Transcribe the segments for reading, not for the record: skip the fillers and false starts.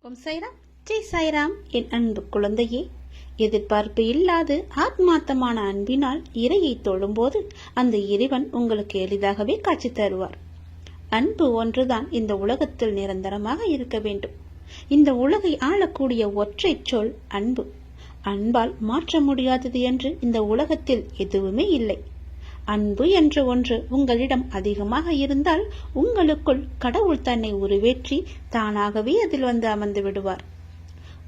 ஓம் சாய்ராம், ஜெய் சாய்ராம். என் அன்பு குழந்தையே, எதிர்பார்ப்பு இல்லாது ஆத்மார்த்தமான அன்பினால் இறையை தொழும்போது அந்த இறைவன் உங்களுக்கு எளிதாகவே காட்சி தருவார். அன்பு ஒன்றுதான் இந்த உலகத்தில் நிரந்தரமாக இருக்க வேண்டும். இந்த உலகை ஆளக்கூடிய ஒற்றை சொல் அன்பு. அன்பால் மாற்ற முடியாதது என்று இந்த உலகத்தில் எதுவுமே இல்லை. அன்பு என்ற ஒன்று உங்களிடம் அதிகமாக இருந்தால் உங்களுக்குள் கடவுள் தன்னை உருவேற்றி தானாகவே அதில் வந்து அமர்ந்து விடுவார்.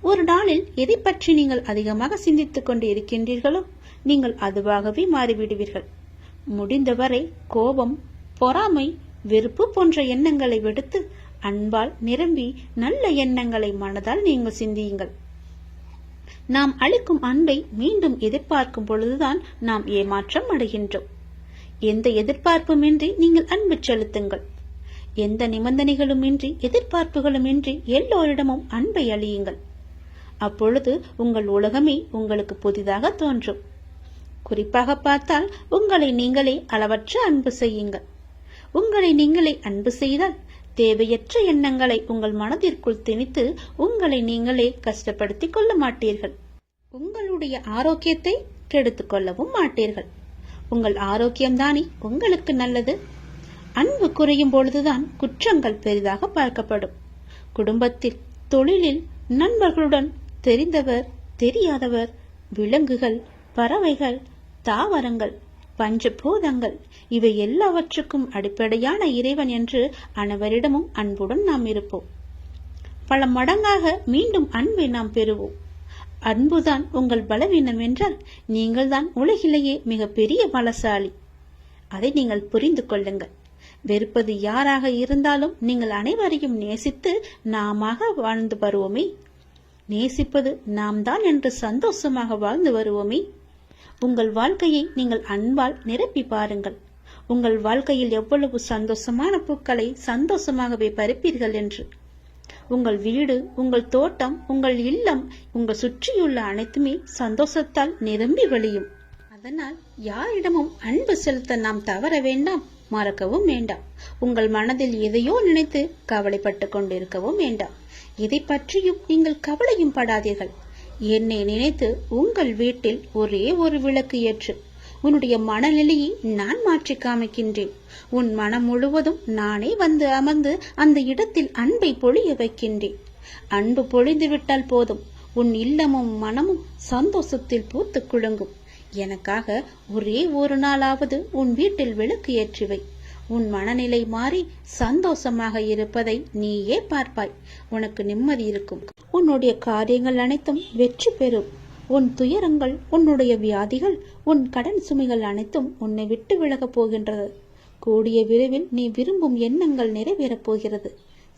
ஒரு நாளில் எதை பற்றி நீங்கள் அதிகமாக சிந்தித்துக் கொண்டு இருக்கின்றீர்களோ நீங்கள் அதுவாகவே மாறிவிடுவீர்கள். முடிந்தவரை கோபம், பொறாமை, வெறுப்பு போன்ற எண்ணங்களை விடுத்து அன்பால் நிரம்பி நல்ல எண்ணங்களை மனதால் நீங்கள் சிந்தியுங்கள். நாம் அளிக்கும் அன்பை மீண்டும் எதிர்பார்க்கும் பொழுதுதான் நாம் ஏமாற்றம் அடைகின்றோம். எந்த எதிர்பார்ப்புமின்றி நீங்கள் அன்பு செலுத்துங்கள். எந்த நிபந்தனைகளுமின்றி எதிர்பார்ப்புகளுமின்றி எல்லோரிடமும் அன்பை அளியுங்கள். அப்பொழுது உங்கள் உலகமே உங்களுக்கு புதிதாக தோன்றும். குறிப்பாக பார்த்தால் உங்களை நீங்களே அளவற்ற அன்பு செய்யுங்கள். உங்களை நீங்களே அன்பு செய்தால் தேவையற்ற எண்ணங்களை உங்கள் மனதிற்குள் திணித்து உங்களை நீங்களே கஷ்டப்படுத்திக் கொள்ள மாட்டீர்கள். உங்களுடைய ஆரோக்கியத்தை கெடுத்துக் கொள்ளவும் மாட்டீர்கள். உங்கள் ஆரோக்கியம்தானே உங்களுக்கு நல்லது. அன்பு குறையும் பொழுதுதான் குற்றங்கள் பெரிதாக பார்க்கப்படும். குடும்பத்தில், தொழிலில், நண்பர்களுடன், தெரிந்தவர், தெரியாதவர், விலங்குகள், பறவைகள், தாவரங்கள், பஞ்சபூதங்கள், இவை எல்லாவற்றுக்கும் அடிப்படையான இறைவன் என்று அனைவரிடமும் அன்புடன் நாம் இருப்போம். பல மடங்காக மீண்டும் அன்பை நாம் பெறுவோம். அன்புதான் உங்கள் பலவீனம் என்றால் நீங்கள் தான் உலகிலேயே மிக பெரிய பலசாலி. அதை நீங்கள் புரிந்து கொள்ளுங்கள். வெறுப்பது யாராக இருந்தாலும் நீங்கள் அனைவரையும் நேசித்து நாமாக வாழ்ந்து வருவோமே. நேசிப்பது நாம் தான் என்று சந்தோஷமாக வாழ்ந்து வருவோமே. உங்கள் வாழ்க்கையை நீங்கள் அன்பால் நிரப்பி பாருங்கள். உங்கள் வாழ்க்கையில் எவ்வளவு சந்தோஷமான பூக்களை சந்தோஷமாகவே பறிப்பீர்கள் என்று. உங்கள் வீடு, உங்கள் தோட்டம், உங்கள் இல்லம், உங்கள் சுற்றியுள்ள அனைத்துமே சந்தோஷத்தால் நிரம்பி வழியும். அதனால் யாரிடமும் அன்பு செலுத்த நாம் தவற வேண்டாம், மறக்கவும் வேண்டாம். உங்கள் மனதில் எதையோ நினைத்து கவலைப்பட்டு கொண்டிருக்கவும் வேண்டாம். இதை பற்றியும் நீங்கள் கவலையும் படாதீர்கள். என்னை நினைத்து உங்கள் வீட்டில் ஒரே ஒரு விளக்கு ஏற்று உன்னுடைய மனநிலையை நான் மாற்றி காமிக்கின்றேன். உன் மனம் முழுவதும் நானே வந்து அமர்ந்து அந்த இடத்தில் அன்பை பொழிய வைக்கின்றேன். அன்பு பொழிந்து விட்டால் போதும், உன் இல்லமும் மனமும் சந்தோஷத்தில் பூத்து குலுங்கும். எனக்காக ஒரே ஒரு நாளாவது உன் வீட்டில் விளக்கு ஏற்றுவை. உன் மனநிலை மாறி சந்தோஷமாக இருப்பதை நீயே பார்ப்பாய். உனக்கு நிம்மதி இருக்கும். உன்னுடைய காரியங்கள் அனைத்தும் வெற்றி பெறும். உன் துயரங்கள், உன்னுடைய வியாதிகள், உன் கடன் சுமைகள் அனைத்தும் உன்னை விட்டு விலகப் போகின்றது. கூடிய விரைவில் நீ விரும்பும் எண்ணங்கள் நிறைவேறப் போகிறது.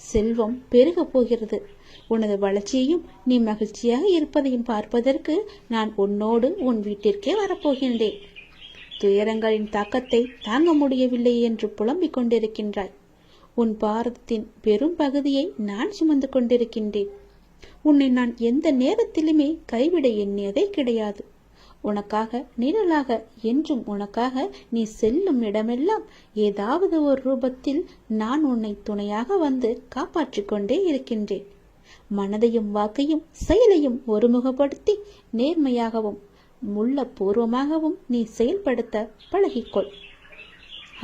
செல்வம் பெருகப் போகிறது. உனது வளர்ச்சியையும் நீ மகிழ்ச்சியாக இருப்பதையும் பார்ப்பதற்கு நான் உன்னோடு உன் வீட்டிற்கே வரப்போகின்றேன். துயரங்களின் தாக்கத்தை தாங்க முடியவில்லை என்று புலம்பிக் கொண்டிருக்கின்றாய். உன் பாரதத்தின் பெரும் பகுதியை நான் சுமந்து கொண்டிருக்கின்றேன். உன்னை நான் எந்த நேரத்திலுமே கைவிட எண்ணியதே கிடையாது. உனக்காக நிழலாக, என்றும் உனக்காக நீ செல்லும் இடமெல்லாம் ஏதாவது ஒரு ரூபத்தில் நான் உன்னை துணையாக வந்து காப்பாற்றிக் கொண்டே இருக்கின்றேன். மனதையும் வாக்கையும் செயலையும் ஒருமுகப்படுத்தி நேர்மையாகவும் முள்ளப்பூர்வமாகவும் நீ செயல்படுத்த பழகிக்கொள்.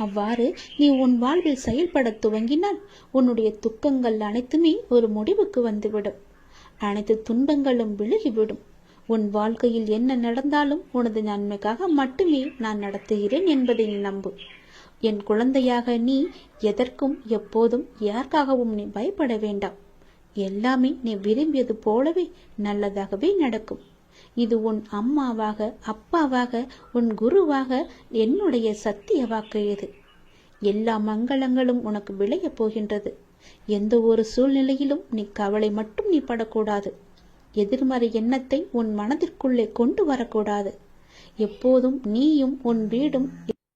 அவ்வாறு நீ உன் வாழ்வில் செயல்பட துவங்கினால் உன்னுடைய துக்கங்கள் அனைத்துமே ஒரு முடிவுக்கு வந்துவிடும். அனைத்து துன்பங்களும் விலகிவிடும். உன் வாழ்க்கையில் என்ன நடந்தாலும் உனது நன்மைக்காக மட்டுமே நான் நடத்துகிறேன் என்பதை நீ நம்பு. என் குழந்தையாக நீ எதற்கும் எப்போதும் யாருக்காகவும் நீ பயப்பட வேண்டாம். எல்லாமே நீ விரும்பியது போலவே நல்லதாகவே நடக்கும். இது உன் அம்மாவாக, அப்பாவாக, உன் குருவாக என்னுடைய சத்திய வாக்கு. இது எல்லா மங்களங்களும் உனக்கு விளையப் போகின்றது. எந்த ஒரு சூழ்நிலையிலும் நீ கவலை மட்டும் நீ படக்கூடாது. எதிர்மறை எண்ணத்தை உன் மனதிற்குள்ளே கொண்டு வரக்கூடாது. எப்போதும் நீயும் உன் வீடும்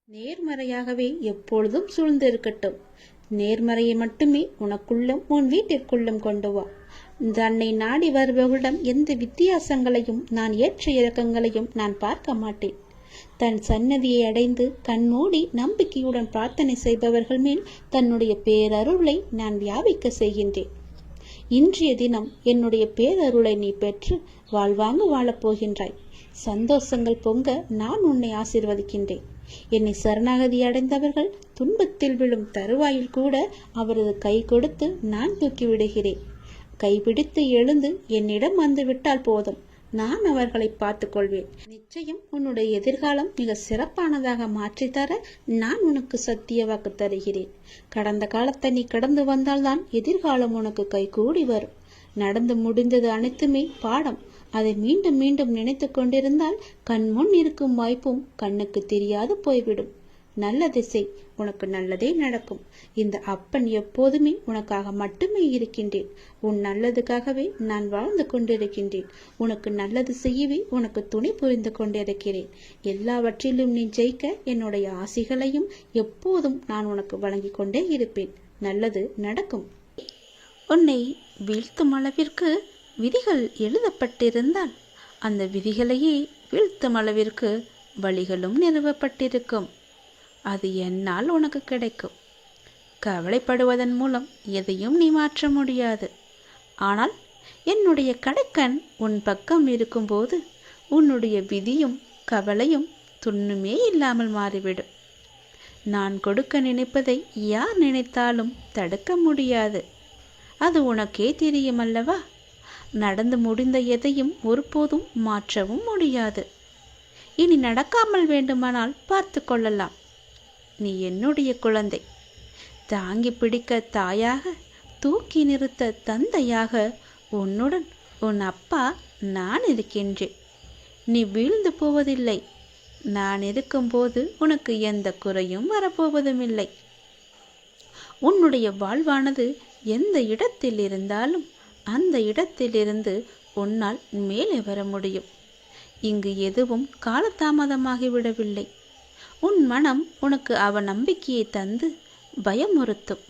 நேர்மறையாகவே எப்பொழுதும் சூழ்ந்து இருக்கட்டும். நேர்மறையை மட்டுமே உனக்குள்ளும் உன் வீட்டிற்குள்ளும் கொண்டு வா. தன்னை நாடி வருபவர்களிடம் எந்த வித்தியாசங்களையும் நான் ஏற்ற இறக்கங்களையும் நான் பார்க்க மாட்டேன். தன் சன்னதியை அடைந்து கண்மூடி நம்பிக்கையுடன் பிரார்த்தனை செய்பவர்கள் மேல் தன்னுடைய பேரருளை நான் வியாபிக்க செய்கின்றேன். இன்றைய தினம் என்னுடைய பேரருளை நீ பெற்று வாழ்வாங்கு வாழப்போகின்றாய். சந்தோஷங்கள் பொங்க நான் உன்னை ஆசீர்வதிக்கின்றேன். என்னை சரணாகதி அடைந்தவர்கள் துன்பத்தில் விழும் தருவாயில் கூட அவரது கை கொடுத்து நான் தூக்கி விடுகிறேன். கைபிடித்து எழுந்து என்னிடம் வந்து விட்டால் போதும், நான் அவர்களை பார்த்து கொள்வேன். நிச்சயம் உன்னுடைய எதிர்காலம் மிக சிறப்பானதாக மாற்றித்தர நான் உனக்கு சத்திய வாக்கு தருகிறேன். கடந்த காலத்தை நீ கடந்து வந்தால்தான் எதிர்காலம் உனக்கு கைகூடி வரும். நடந்து முடிந்தது அனைத்துமே பாடம். அதை மீண்டும் மீண்டும் நினைத்து கொண்டிருந்தால் கண்முன் இருக்கும் வாய்ப்பும் கண்ணுக்கு தெரியாது போய்விடும். நல்ல திசை, உனக்கு நல்லதே நடக்கும். இந்த அப்பன் எப்போதுமே உனக்காக மட்டுமே இருக்கின்றேன். உன் நல்லதுக்காகவே நான் வாழ்ந்து கொண்டிருக்கின்றேன். உனக்கு நல்லது செய்யவே உனக்கு துணை புரிந்து கொண்டிருக்கிறேன். எல்லாவற்றிலும் நீ ஜெயிக்க என்னுடைய ஆசிகளையும் எப்போதும் நான் உனக்கு வழங்கி கொண்டே இருப்பேன். நல்லது நடக்கும். உன்னை வீழ்த்தும் அளவிற்கு விதிகள் எழுதப்பட்டிருந்தால் அந்த விதிகளையே வீழ்த்தும் அளவிற்கு வழிகளும் நிறுவப்பட்டிருக்கும். அது என்னால் உனக்கு கிடைக்கும். கவலைப்படுவதன் மூலம் எதையும் நீ மாற்ற முடியாது. ஆனால் என்னுடைய கடைக்கண் உன் பக்கம் இருக்கும்போது உன்னுடைய விதியும் கவலையும் துண்ணுமே இல்லாமல் மாறிவிடும். நான் கொடுக்க நினைப்பதை யார் நினைத்தாலும் தடுக்க முடியாது. அது உனக்கே தெரியும் அல்லவா? நடந்து முடிந்த எதையும் ஒருபோதும் மாற்றவும் முடியாது. இனி நடக்காமல் வேண்டுமானால் பார்த்து கொள்ளலாம். நீ என்னுடைய குழந்தை. தாங்கி பிடிக்க தாயாக, தூக்கி நிறுத்த தந்தையாக உன்னுடன் உன் அப்பா நான் இருக்கின்றேன். நீ வீழ்ந்து போவதில்லை. நான் இருக்கும்போது உனக்கு எந்த குறையும் வரப்போவதும் இல்லை. உன்னுடைய வாழ்வானது எந்த இடத்தில் இருந்தாலும் அந்த இடத்திலிருந்து உன்னால் மேலே வர முடியும். இங்கு எதுவும் காலதாமதமாகிவிடவில்லை. உன் மனம் உனக்கு அவநம்பிக்கையை தந்து பயமுறுத்தும்.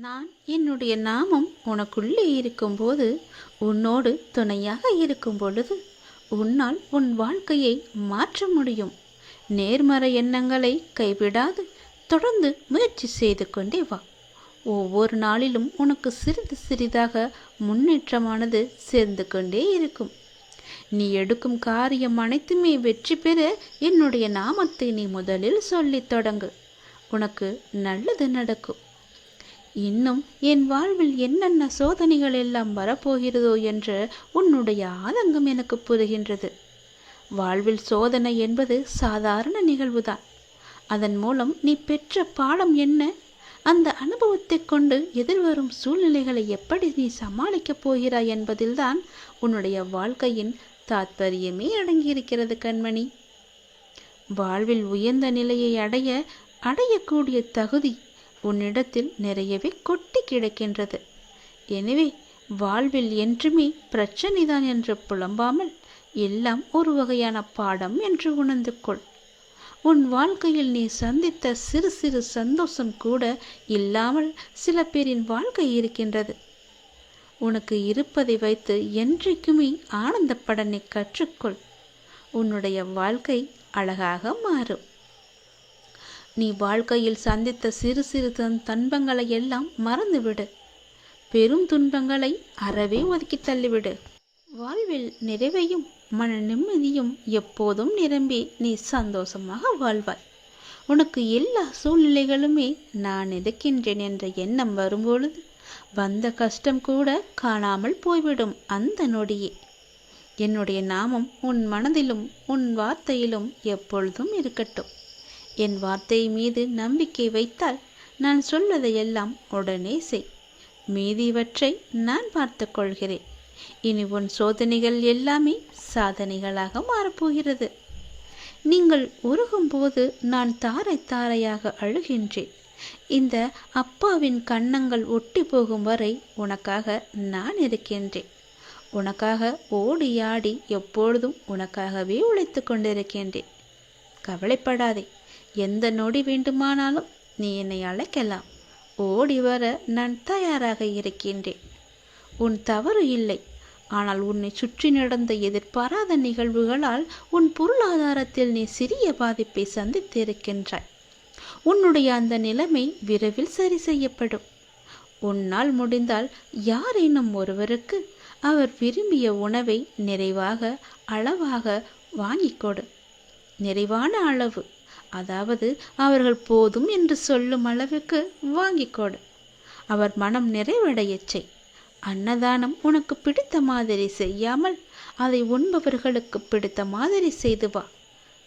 நான் என்னுடைய நாமம் உனக்குள்ளே இருக்கும்போது, உன்னோடு துணையாக இருக்கும் பொழுது உன்னால் உன் வாழ்க்கையை மாற்ற முடியும். நேர்மறை எண்ணங்களை கைவிடாது தொடர்ந்து முயற்சி செய்து கொண்டே வா. ஒவ்வொரு நாளிலும் உனக்கு சிறிது சிறிதாக முன்னேற்றமானது சேர்ந்து கொண்டே இருக்கும். நீ எடுக்கும் காரியம் அனைத்துமே வெற்றி பெற என்னுடைய நாமத்தை நீ முதலில் சொல்லித் தொடங்கு. உனக்கு நல்லது நடக்கும். இன்னும் என் வாழ்வில் என்னென்ன சோதனைகள் எல்லாம் வரப்போகிறதோ என்ற உன்னுடைய ஆதங்கம் எனக்கு புரிகின்றது. வாழ்வில் சோதனை என்பது சாதாரண நிகழ்வுதான். அதன் மூலம் நீ பெற்ற பாடம் என்ன? அந்த அனுபவத்தை கொண்டு எதிர்வரும் சூழ்நிலைகளை எப்படி நீ சமாளிக்கப் போகிறாய் என்பதில்தான் உன்னுடைய வாழ்க்கையின் தாத்பரியமே அடங்கியிருக்கிறது கண்மணி. வாழ்வில் உயர்ந்த நிலையை அடையக்கூடிய தகுதி உன்னிடத்தில் நிறையவே கொட்டி கிடக்கின்றது. எனவே வாழ்வில் என்றுமே பிரச்சனைதான் என்று புலம்பாமல் எல்லாம் ஒரு வகையான பாடம் என்று உணர்ந்து கொள். உன் வாழ்க்கையில் நீ சந்தித்த சிறு சிறு சந்தோஷம் கூட இல்லாமல் சில பேரின் வாழ்க்கை இருக்கின்றது. உனக்கு இருப்பதை வைத்து என்றைக்குமே ஆனந்தப்பட நீ கற்றுக்கொள். உன்னுடைய வாழ்க்கை அழகாக மாறும். நீ வாழ்க்கையில் சந்தித்த சிறு சிறு துன்பங்களை எல்லாம் மறந்துவிடு. பெரும் துன்பங்களை அறவே ஒதுக்கி தள்ளிவிடு. வாழ்வில் நிறைவையும் மன நிம்மதியும் எப்போதும் நிரம்பி நீ சந்தோஷமாக வாழ்வாய். உனக்கு எல்லா சூழ்நிலைகளுமே நான் இருக்கின்றேன் என்ற எண்ணம் வரும்பொழுது வந்த கஷ்டம் கூட காணாமல் போய்விடும் அந்த நொடியே. என்னுடைய நாமம் உன் மனதிலும் உன் வார்த்தையிலும் எப்பொழுதும் இருக்கட்டும். என் வார்த்தை மீது நம்பிக்கை வைத்தால் நான் சொல்வதையெல்லாம் உடனே செய். மீதிவற்றை நான் பார்த்து கொள்கிறேன். இனி உன் சோதனைகள் எல்லாமே சாதனைகளாக மாறப்போகிறது. நீங்கள் உருகும்போது நான் தாரை தாரையாக அழுகின்றேன். இந்த அப்பாவின் கன்னங்கள் ஒட்டி போகும் வரை உனக்காக நான் இருக்கின்றேன். உனக்காக ஓடி ஆடி எப்பொழுதும் உனக்காகவே உழைத்து கொண்டிருக்கின்றேன். கவலைப்படாதே. எந்த நொடி வேண்டுமானாலும் நீ என்னை அழைக்கலாம். ஓடி வர நான் தயாராக இருக்கின்றேன். உன் தவறு இல்லை. ஆனால் உன்னை சுற்றி நடந்த எதிர்பாராத நிகழ்வுகளால் உன் பொருளாதாரத்தில் நீ சிறிய பாதிப்பை சந்தித்திருக்கின்றாய். உன்னுடைய அந்த நிலைமை விரைவில் சரி செய்யப்படும். உன்னால் முடிந்தால் யாரேனும் ஒருவருக்கு அவர் விரும்பிய உணவை நிறைவாக அளவாக வாங்கிக் கொடு. நிறைவான அளவு, அதாவது அவர்கள் போதும் என்று சொல்லும் அளவுக்கு வாங்கிக் கொடு. அவர் மனம் நிறைவடையச் செய். அன்னதானம் உனக்கு பிடித்த மாதிரி செய்யாமல் அதை உண்பவர்களுக்கு பிடித்த மாதிரி செய்து வா.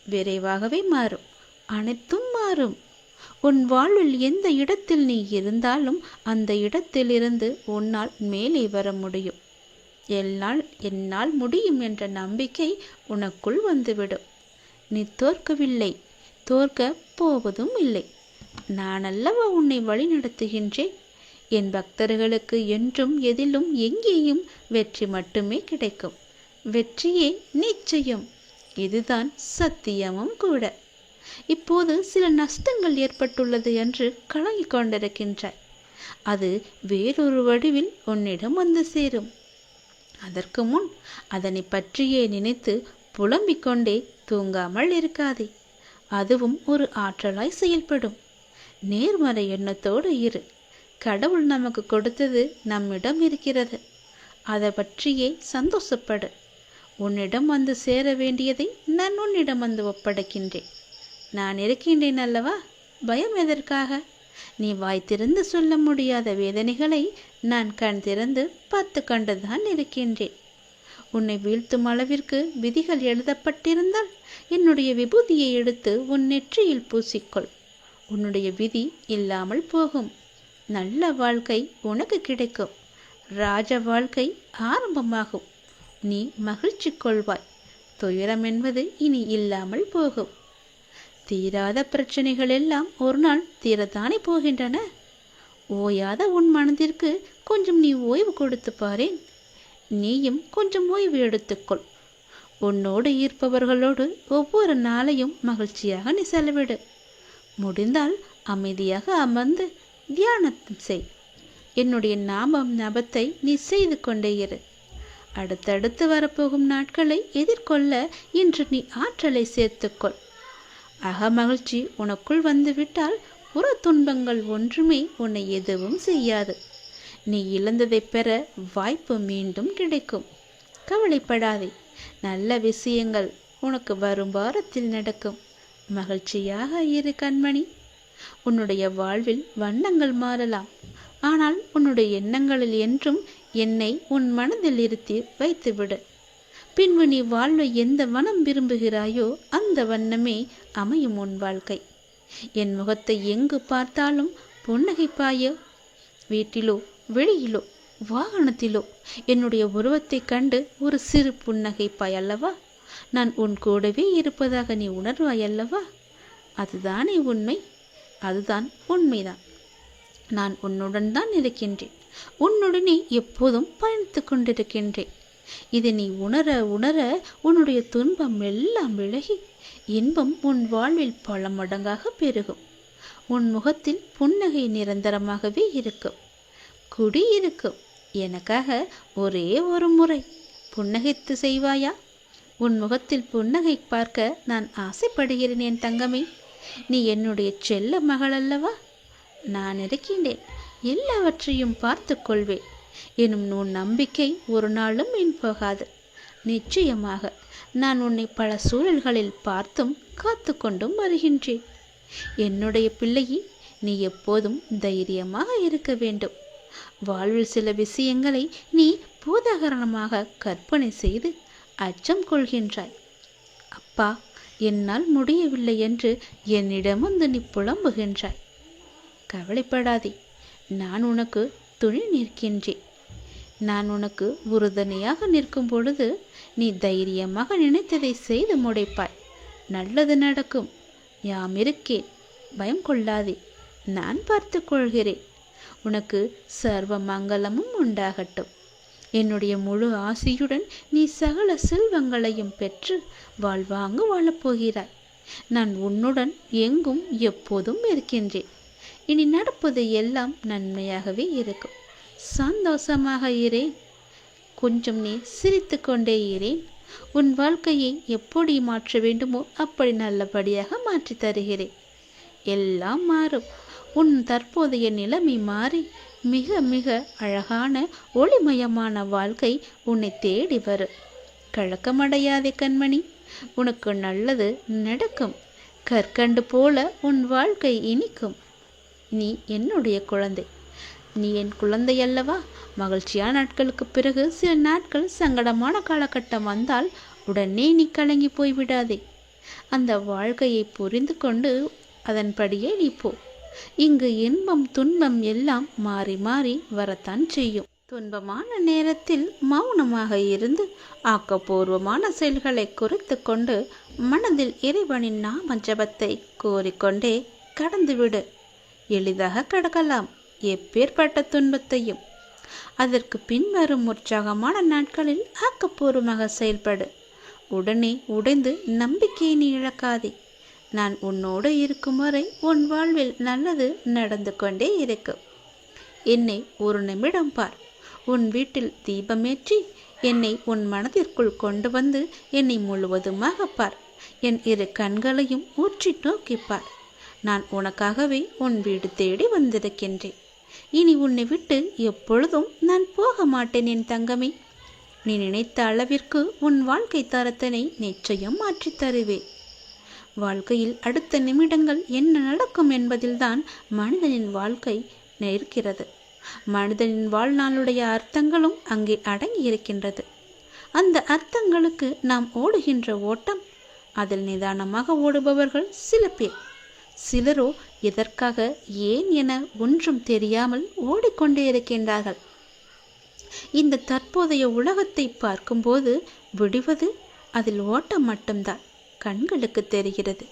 விரைவாகவே மாறும், அனைத்தும் மாறும். உன் வாழ்வில் எந்த இடத்தில் நீ இருந்தாலும் அந்த இடத்திலிருந்து உன்னால் மேலே வர முடியும். என்னால் முடியும் என்ற நம்பிக்கை உனக்குள் வந்துவிடும். நீ தோற்கவில்லை, தோற்க போவதும் இல்லை. நான் அல்லவா உன்னை வழிநடத்துகின்றேன். என் பக்தர்களுக்கு என்றும் எதிலும் எங்கேயும் வெற்றி மட்டுமே கிடைக்கும். வெற்றியே நிச்சயம். இதுதான் சத்தியமும் கூட. இப்போது சில நஷ்டங்கள் ஏற்பட்டுள்ளது என்று கலங்கிக் கொண்டிருக்கின்றாய். அது வேறொரு வடிவில் உன்னிடம் வந்து சேரும். அதற்கு முன் அதனை பற்றியே நினைத்து புலம்பிக் கொண்டே தூங்காமல் இருக்காதே. அதுவும் ஒரு ஆற்றலாய் செயல்படும். நேர்மறை எண்ணத்தோடு இரு. கடவுள் நமக்கு கொடுத்தது நம்மிடம் இருக்கிறது. அதை பற்றியே சந்தோஷப்படு. உன்னிடம் வந்து சேர வேண்டியதை நான் உன்னிடம் வந்து ஒப்படைக்கின்றேன். நான் இருக்கின்றேன் அல்லவா? பயம் எதற்காக? நீ வாய் திறந்து சொல்ல முடியாத வேதனைகளை நான் கண் திறந்து பார்த்து கண்டுதான் இருக்கின்றேன். உன்னை வீழ்த்தும் அளவிற்கு விதிகள் எழுதப்பட்டிருந்தால் என்னுடைய விபூதியை எடுத்து உன் நெற்றியில் பூசிக்கொள். உன்னுடைய விதி இல்லாமல் போகும். நல்ல வாழ்க்கை உனக்கு கிடைக்கும். ராஜ வாழ்க்கை ஆரம்பமாகும். நீ மகிழ்ச்சி கொள்வாய். துயரம் என்பது இனி இல்லாமல் போகும். தீராத பிரச்சனைகள் எல்லாம் ஒரு நாள் தீரத்தானே போகின்றன. ஓயாத உன் மனதிற்கு கொஞ்சம் நீ ஓய்வு கொடுத்து பாரேன். நீயும் கொஞ்சம் ஓய்வு எடுத்துக்கொள். உன்னோடு ஈர்ப்பவர்களோடு ஒவ்வொரு நாளையும் மகிழ்ச்சியாக நீ செலவிடு. முடிந்தால் அமைதியாக அமர்ந்து தியானம் செய். என்னுடைய ஞாபத்தை நீ செய்து கொண்டே இரு. அடுத்தடுத்து வரப்போகும் நாட்களை எதிர்கொள்ள இன்று நீ ஆற்றலை சேர்த்துக்கொள். அகமகிழ்ச்சி உனக்குள் வந்துவிட்டால் புற துன்பங்கள் ஒன்றுமே உன்னை எதுவும் செய்யாது. நீ இழந்ததை பெற வாய்ப்பு மீண்டும் கிடைக்கும். கவலைப்படாதே. நல்ல விஷயங்கள் உனக்கு வரும் வாரத்தில் நடக்கும். மகிழ்ச்சியாக இரு கண்மணி. உன்னுடைய வாழ்வில் வண்ணங்கள் மாறலாம். ஆனால் உன்னுடைய எண்ணங்களில் என்றும் என்னை உன் மனதில் இருத்தி வைத்துவிடு. பின்பு நீ வாழ்வை எந்த வண்ணம் விரும்புகிறாயோ அந்த வண்ணமே அமையும் உன் வாழ்க்கை. என் முகத்தை எங்கு பார்த்தாலும் புன்னகைப்பாயோ. வீட்டிலோ வெளியிலோ வாகனத்திலோ என்னுடைய உருவத்தை கண்டு ஒரு சிறு புன்னகைப்பாய் அல்லவா? நான் உன் கூடவே இருப்பதாக நீ உணர்வாயல்லவா? அதுதானே உண்மை. அதுதான் உண்மைதான். நான் உன்னுடன் தான் இருக்கின்றேன். உன்னுடனே எப்போதும் பயணித்து கொண்டிருக்கின்றேன். இதை நீ உணர உணர உன்னுடைய துன்பம் எல்லாம் விலகி இன்பம் உன் வாழ்வில் பல மடங்காக பெருகும். உன் முகத்தில் புன்னகை நிரந்தரமாகவே இருக்கும். குடியிருக்கும். எனக்காக ஒரே ஒரு முறை புன்னகைத்து செய்வாயா? உன் முகத்தில் புன்னகை பார்க்க நான் ஆசைப்படுகிறேன் என் தங்கமே. நீ என்னுடைய செல்ல மகள் அல்லவா? நான் இருக்கின்றேன். எல்லாவற்றையும் பார்த்து கொள்வேன் எனும் உன் நம்பிக்கை ஒரு நாளும் வீண் போகாது. நிச்சயமாக நான் உன்னை பல சூழல்களில் பார்த்தும் காத்து கொண்டும் வருகின்றேன். என்னுடைய பிள்ளையே, நீ எப்போதும் தைரியமாக இருக்க வேண்டும். வாழ்வில் சில விஷயங்களை நீ பூதாகரணமாக கற்பனை செய்து அச்சம் கொள்கின்றாய். அப்பா, என்னால் முடியவில்லை என்று என்னிடம் வந்து நீ புலம்புகின்றாய். கவலைப்படாதே. நான் உனக்கு துணை நிற்கின்றேன். நான் உனக்கு உறுதுணையாக நிற்கும் பொழுது நீ தைரியமாக நினைத்ததை செய்து முடிப்பாய். நல்லது நடக்கும். யாம் இருக்கேன். பயம் கொள்ளாதே. நான் பார்த்து கொள்கிறேன். உனக்கு சர்வ மங்களமும் உண்டாகட்டும். என்னுடைய முழு ஆசியுடன் நீ சகல செல்வங்களையும் பெற்று வாழ்வாங்கு வாழப்போகிறாய். நான் உன்னுடன் எங்கும் எப்போதும் இருக்கின்றேன். இனி நடப்பது எல்லாம் நன்மையாகவே இருக்கும். சந்தோஷமாக இரேன். கொஞ்சம் நீ சிரித்து கொண்டே இரேன். உன் வாழ்க்கையை எப்படி மாற்ற வேண்டுமோ அப்படி நல்லபடியாக மாற்றி தருகிறேன். எல்லாம் மாறும். உன் தற்போதைய நிலைமை மாறி மிக மிக அழகான ஒளிமயமான வாழ்க்கை உன்னை தேடி வரும். கலக்கமடையாதே கண்மணி, உனக்கு நல்லது நடக்கும். கற்கண்டு போல உன் வாழ்க்கை இனிக்கும். நீ என்னுடைய குழந்தை, நீ என் குழந்தை அல்லவா? மகிழ்ச்சியான நாட்களுக்கு பிறகு சில நாட்கள் சங்கடமான காலகட்டம் வந்தால் உடனே நீ கலங்கி போய்விடாதே. அந்த வாழ்க்கையை புரிந்து கொண்டு அதன்படியே நீ போ. இங்கு இன்பம் துன்பம் எல்லாம் மாறி மாறி வரத்தான் செய்யும். துன்பமான நேரத்தில் மௌனமாக இருந்து ஆக்கப்பூர்வமான செயல்களை குறைத்து கொண்டு மனதில் இறைவனின் நாம ஜபத்தை கோரிக்கொண்டே கடந்துவிடு. எளிதாக கடக்கலாம் எப்பேற்பட்ட துன்பத்தையும். அதற்கு பின்வரும் உற்சாகமான நாட்களில் ஆக்கப்பூர்வமாக செயல்படு. உடனே உடைந்து நம்பிக்கையை நீ இழக்காதே. நான் உன்னோடு இருக்கும் வரை உன் வாழ்வில் நல்லது நடந்து கொண்டே இருக்கும். என்னை ஒரு நிமிடம் பார். உன் வீட்டில் தீபமேற்றி என்னை உன் மனதிற்குள் கொண்டு வந்து என்னை முழுவதுமாக பார். என் இரு கண்களையும் ஊற்றி நோக்கிப்பார். நான் உனக்காகவே உன் வீடு தேடி வந்திருக்கின்றேன். இனி உன்னை விட்டு எப்பொழுதும் நான் போக மாட்டேன் என் தங்கமே. நீ நினைத்த அளவிற்கு உன் வாழ்க்கை தரத்தினை நிச்சயம் மாற்றித் தருவேன். வாழ்க்கையில் அடுத்த நிமிடங்கள் என்ன நடக்கும் என்பதில்தான் மனிதனின் வாழ்க்கை இருக்கிறது. மனிதனின் வாழ்நாளுடைய அர்த்தங்களும் அங்கே அடங்கி இருக்கின்றது. அந்த அர்த்தங்களுக்கு நாம் ஓடுகின்ற ஓட்டம், அதில் நிதானமாக ஓடுபவர்கள் சில பேர். சிலரோ எதற்காக ஏன் என ஒன்றும் தெரியாமல் ஓடிக்கொண்டே இருக்கின்றார்கள். இந்த தற்போதைய உலகத்தை பார்க்கும்போது விடுவது அதில் ஓட்டம் மட்டும்தான் கண்களுக்கு தெரிகிறது.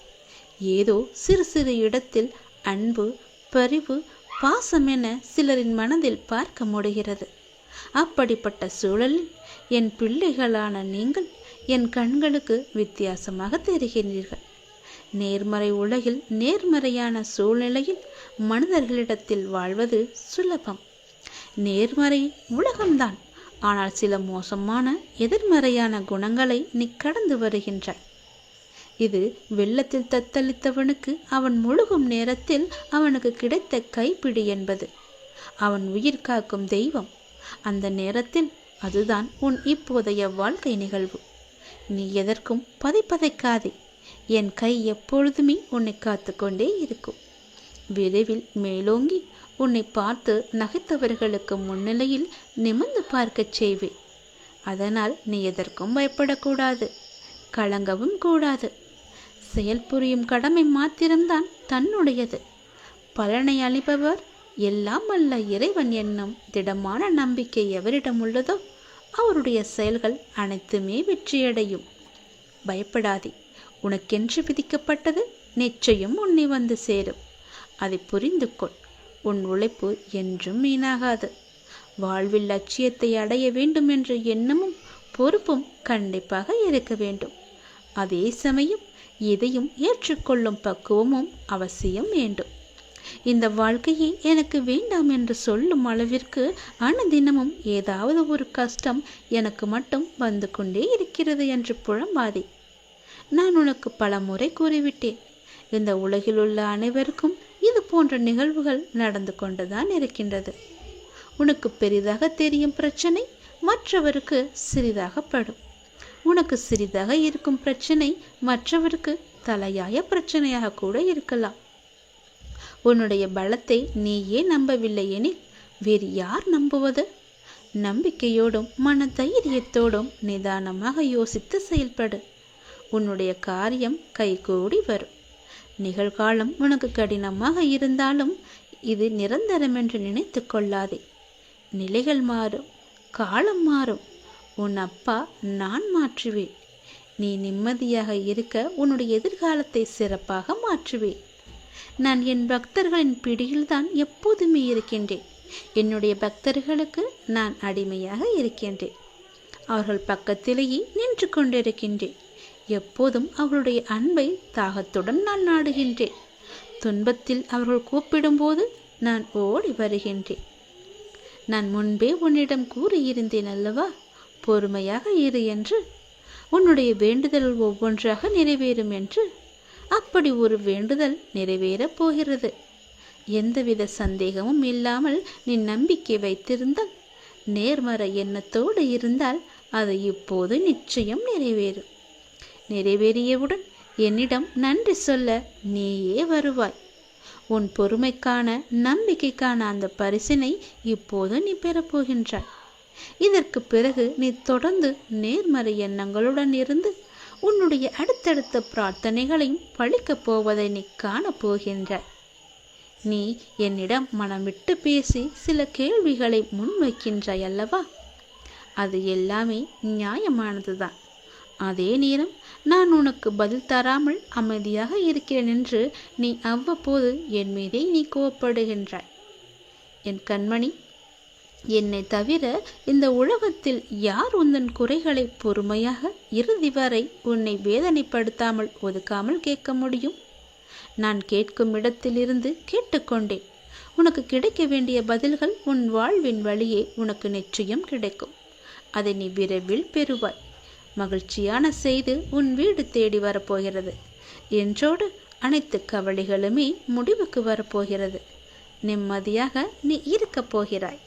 ஏதோ சிறு சிறு இடத்தில் அன்பு, பரிவு, பாசம் என சிலரின் மனதில் பார்க்க முடிகிறது. அப்படிப்பட்ட சூழலில் என் பிள்ளைகளான நீங்கள் என் கண்களுக்கு வித்தியாசமாக தெரிகிறீர்கள். நேர்மறை உலகில் நேர்மறையான சூழ்நிலையில் மனிதர்களிடத்தில் வாழ்வது சுலபம். நேர்மறை உலகம்தான், ஆனால் சில மோசமான எதிர்மறையான குணங்களை நீ கடந்து வருகின்றாய். இது வெள்ளத்தில் தத்தளித்தவனுக்கு அவன் முழுகும் நேரத்தில் அவனுக்கு கிடைத்த கைப்பிடி என்பது. அவன் உயிர் காக்கும் தெய்வம். அந்த நேரத்தில் அதுதான் உன் இப்போதைய வாழ்க்கை நிகழ்வு. நீ எதற்கும் பதைக்காதே. என் கை எப்பொழுதுமே உன்னை காத்து கொண்டே இருக்கும். விரைவில் மேலோங்கி உன்னை பார்த்து நகைத்தவர்களுக்கு முன்னிலையில் நிமிர்ந்து பார்க்கச் செய்வேன். அதனால் நீ எதற்கும் பயப்படக்கூடாது, கலங்கவும் கூடாது. செயல் புரியும் கடமை மாத்திரம்தான் தன்னுடையது. பலனை அளிப்பவர் எல்லாம் அல்ல இறைவன் என்னும் திடமான நம்பிக்கை எவரிடம் உள்ளதோ அவருடைய செயல்கள் அனைத்துமே வெற்றியடையும். பயப்படாதே. உனக்கென்று விதிக்கப்பட்டது நிச்சயம் உன்னை வந்து சேரும். அதை புரிந்து கொள். உன் உழைப்பு என்றும் வீணாகாது. வாழ்வில் லட்சியத்தை அடைய வேண்டும் என்ற எண்ணமும் பொறுப்பும் கண்டிப்பாக இருக்க வேண்டும். அதே சமயம் எதையும் ஏற்றுக்கொள்ளும் பக்குவமும் அவசியம் வேண்டும். இந்த வாழ்க்கையை எனக்கு வேண்டாம் என்று சொல்லும் அளவிற்கு அனுதினமும் ஏதாவது ஒரு கஷ்டம் எனக்கு மட்டும் வந்து கொண்டே இருக்கிறது என்று புலம்பாதே. நான் உனக்கு பல முறை கூறிவிட்டேன். இந்த உலகில் உள்ள அனைவருக்கும் இது போன்ற நிகழ்வுகள் நடந்து கொண்டுதான் இருக்கின்றது. உனக்கு பெரிதாக தெரியும் பிரச்சனை மற்றவருக்கு சிறிதாக படும். உனக்கு சிறிதாக இருக்கும் பிரச்சனை மற்றவருக்கு தலையாய பிரச்சனையாக கூட இருக்கலாம். உன்னுடைய பலத்தை நீயே நம்பவில்லை எனில் வேறு யார் நம்புவது? நம்பிக்கையோடும் மன தைரியத்தோடும் நிதானமாக யோசித்து செயல்படு. உன்னுடைய காரியம் கைகூடி வரும். நிகழ்காலம் உனக்கு கடினமாக இருந்தாலும் இது நிரந்தரம் என்று நினைத்து கொள்ளாதே. நிலைகள் மாறும், காலம் மாறும். உன் அப்பா நான் மாற்றுவேன். நீ நிம்மதியாக இருக்க உன்னுடைய எதிர்காலத்தை சிறப்பாக மாற்றுவேன். நான் என் பக்தர்களின் பிடியில்தான் எப்போதுமே இருக்கின்றேன். என்னுடைய பக்தர்களுக்கு நான் அடிமையாக இருக்கின்றேன். அவர்கள் பக்கத்திலேயே நின்று கொண்டிருக்கின்றேன். எப்போதும் அவர்களுடைய அன்பை தாகத்துடன் நான் நாடுகின்றேன். துன்பத்தில் அவர்கள் கூப்பிடும்போது நான் ஓடி வருகின்றேன். நான் முன்பே உன்னிடம் கூறியிருந்தேன் அல்லவா, பொறுமையாக இரு என்று. உன்னுடைய வேண்டுதல் ஒவ்வொன்றாக நிறைவேறும் என்று. அப்படி ஒரு வேண்டுதல் நிறைவேறப் போகிறது. எந்தவித சந்தேகமும் இல்லாமல் நீ நம்பிக்கை வைத்திருந்தால், நேர்மறை எண்ணத்தோடு இருந்தால் அது இப்போது நிச்சயம் நிறைவேறும். நிறைவேறியவுடன் என்னிடம் நன்றி சொல்ல நீயே வருவாய். உன் பொறுமைக்கான, நம்பிக்கைக்கான அந்த பரிசினை இப்போது நீ பெறப்போகின்றாய். இதற்கு பிறகு நீ தொடர்ந்து நேர்மறை எண்ணங்களுடன் இருந்து உன்னுடைய அடுத்தடுத்த பிரார்த்தனைகளையும் பழிக்கப் போவதை நீ காணப்போகின்றாய். நீ என்னிடம் மனம் விட்டு பேசி சில கேள்விகளை முன்வைக்கின்றாய் அல்லவா? அது எல்லாமே நியாயமானதுதான். அதே நேரம் நான் உனக்கு பதில் தராமல் அமைதியாக இருக்கிறேன் என்று நீ அவ்வப்போது என் மீதே நீ கோபப்படுகின்றாய். என் கண்மணி, என்னை தவிர இந்த உலகத்தில் யார் உந்தன் குறைகளை பொறுமையாக இறுதி வரை உன்னை வேதனைப்படுத்தாமல் ஒதுக்காமல் கேட்க முடியும்? நான் கேட்கும் இடத்திலிருந்து கேட்டுக்கொண்டேன். உனக்கு கிடைக்க வேண்டிய பதில்கள் உன் வாழ்வின் வழியே உனக்கு நிச்சயம் கிடைக்கும். அதை நீ விரைவில் பெறுவாய். மகிழ்ச்சியான செய்து உன் வீடு தேடி வரப்போகிறது. என்றோடு அனைத்து கவலைகளுமே முடிவுக்கு வரப்போகிறது. நிம்மதியாக நீ இருக்கப் போகிறாய்.